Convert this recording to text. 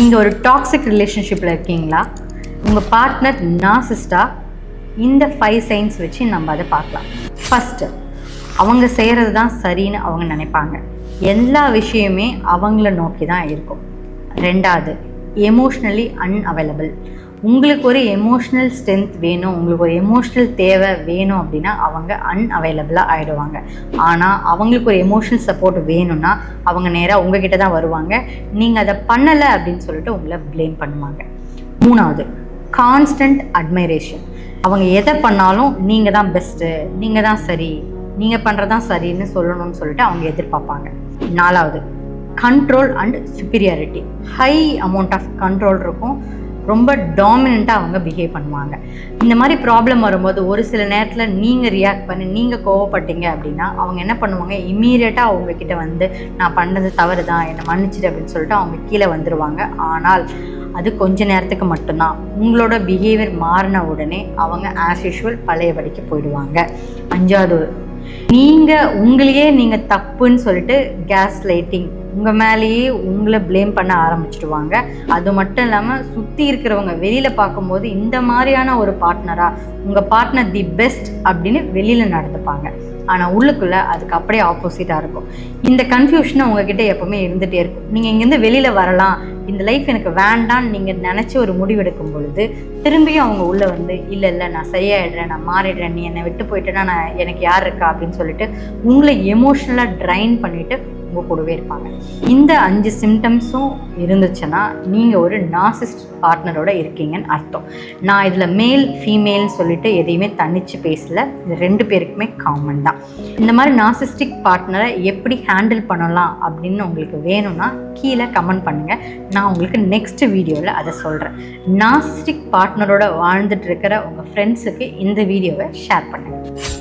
நீங்கள் ஒரு டாக்ஸிக் ரிலேஷன்ஷிப்பில் இருக்கீங்களா? உங்கள் பார்ட்னர் நார்சிஸ்டா? இந்த 5 சைன்ஸ் வச்சு நம்ம அதை பார்க்கலாம். ஃபஸ்ட்டு, அவங்க செய்கிறது தான் சரின்னு அவங்க நினைப்பாங்க. எல்லா விஷயமே அவங்கள நோக்கி தான் இருக்கும். ரெண்டாவது, எமோஷ்னலி அன்அவைலபிள். உங்களுக்கு ஒரு எமோஷ்னல் ஸ்ட்ரென்த் வேணும், உங்களுக்கு ஒரு எமோஷ்னல் தேவை வேணும் அப்படின்னா அவங்க அன்அவைலபிளாக ஆகிடுவாங்க. ஆனால் அவங்களுக்கு ஒரு எமோஷ்னல் சப்போர்ட் வேணும்னா அவங்க நேராக உங்ககிட்ட தான் வருவாங்க. நீங்கள் அதை பண்ணலை அப்படின்னு சொல்லிட்டு உங்களை ப்ளேம் பண்ணுவாங்க. மூணாவது, கான்ஸ்டன்ட் அட்மைரேஷன். அவங்க எதை பண்ணாலும் நீங்கள் தான் பெஸ்ட்டு, நீங்கள் தான் சரி, நீங்கள் பண்ணுறதான் சரின்னு சொல்லணும்னு சொல்லிட்டு அவங்க எதிர்பார்ப்பாங்க. நாலாவது, control and superiority. High amount of control இருக்கும், ரொம்ப டாமினண்ட்டாக அவங்க பிஹேவ் பண்ணுவாங்க. இந்த மாதிரி ப்ராப்ளம் வரும்போது ஒரு சில நேரத்தில் நீங்கள் ரியாக்ட் பண்ணி நீங்கள் கோவப்பட்டீங்க அப்படின்னா அவங்க என்ன பண்ணுவாங்க, இம்மீடியட்டாக அவங்கக்கிட்ட வந்து நான் பண்ணது தவறு தான், என்னை மன்னிச்சிடு அப்படின்னு சொல்லிட்டு அவங்க கீழே வந்துடுவாங்க. ஆனால் அது கொஞ்ச நேரத்துக்கு மட்டும்தான். உங்களோட பிஹேவியர் மாறின உடனே அவங்க ஆஸ் யூஷுவல் பழையபடிக்கு போயிடுவாங்க. அஞ்சாவது, உங்களையே நீங்கள் தப்புன்னு சொல்லிட்டு கேஸ் லைட்டிங், உங்கள் மேலேயே உங்களை ப்ளேம் பண்ண ஆரம்பிச்சிடுவாங்க. அது மட்டும் இல்லாமல் சுற்றி இருக்கிறவங்க வெளியில் பார்க்கும்போது இந்த மாதிரியான ஒரு பார்ட்னராக, உங்கள் பார்ட்னர் தி பெஸ்ட் அப்படின்னு வெளியில் நடந்துப்பாங்க. ஆனால் உள்ளுக்குள்ளே அதுக்கு அப்படியே ஆப்போசிட்டாக இருக்கும். இந்த கன்ஃபியூஷனை உங்ககிட்ட எப்போவுமே இருந்துகிட்டே இருக்கும். நீங்கள் இங்கேருந்து வெளியில் வரலாம், இந்த லைஃப் எனக்கு வேண்டான்னு நீங்கள் நினச்சி ஒரு முடிவெடுக்கும் பொழுது திரும்பியும் அவங்க உள்ளே வந்து இல்லை நான் சரியாயிடுறேன், நான் மாறிடுறேன், நீ என்னை விட்டு போயிட்டேன்னா எனக்கு யார் இருக்கா அப்படின்னு சொல்லிட்டு உங்களை எமோஷ்னலாக ட்ரைன் பண்ணிவிட்டு உங்கள் கூடவே இருப்பாங்க. இந்த 5 சிம்டம்ஸும் இருந்துச்சுன்னா நீங்கள் ஒரு நார்சிஸ்ட் பார்ட்னரோட இருக்கீங்கன்னு அர்த்தம். நான் இதில் மேல் ஃபீமேல்னு சொல்லிட்டு எதையுமே தனித்து பேசலை, இது 2 பேருக்குமே காமன் தான். இந்த மாதிரி நார்சிஸ்டிக் பார்ட்னரை எப்படி ஹேண்டில் பண்ணலாம் அப்படின்னு உங்களுக்கு வேணும்னா கீழே கமெண்ட் பண்ணுங்கள். நான் உங்களுக்கு நெக்ஸ்ட் வீடியோவில் அதை சொல்கிறேன். நார்சிஸ்டிக் பார்ட்னரோட வாழ்ந்துட்டு இருக்கிற உங்கள் ஃப்ரெண்ட்ஸுக்கு இந்த வீடியோவை ஷேர் பண்ணுங்கள்.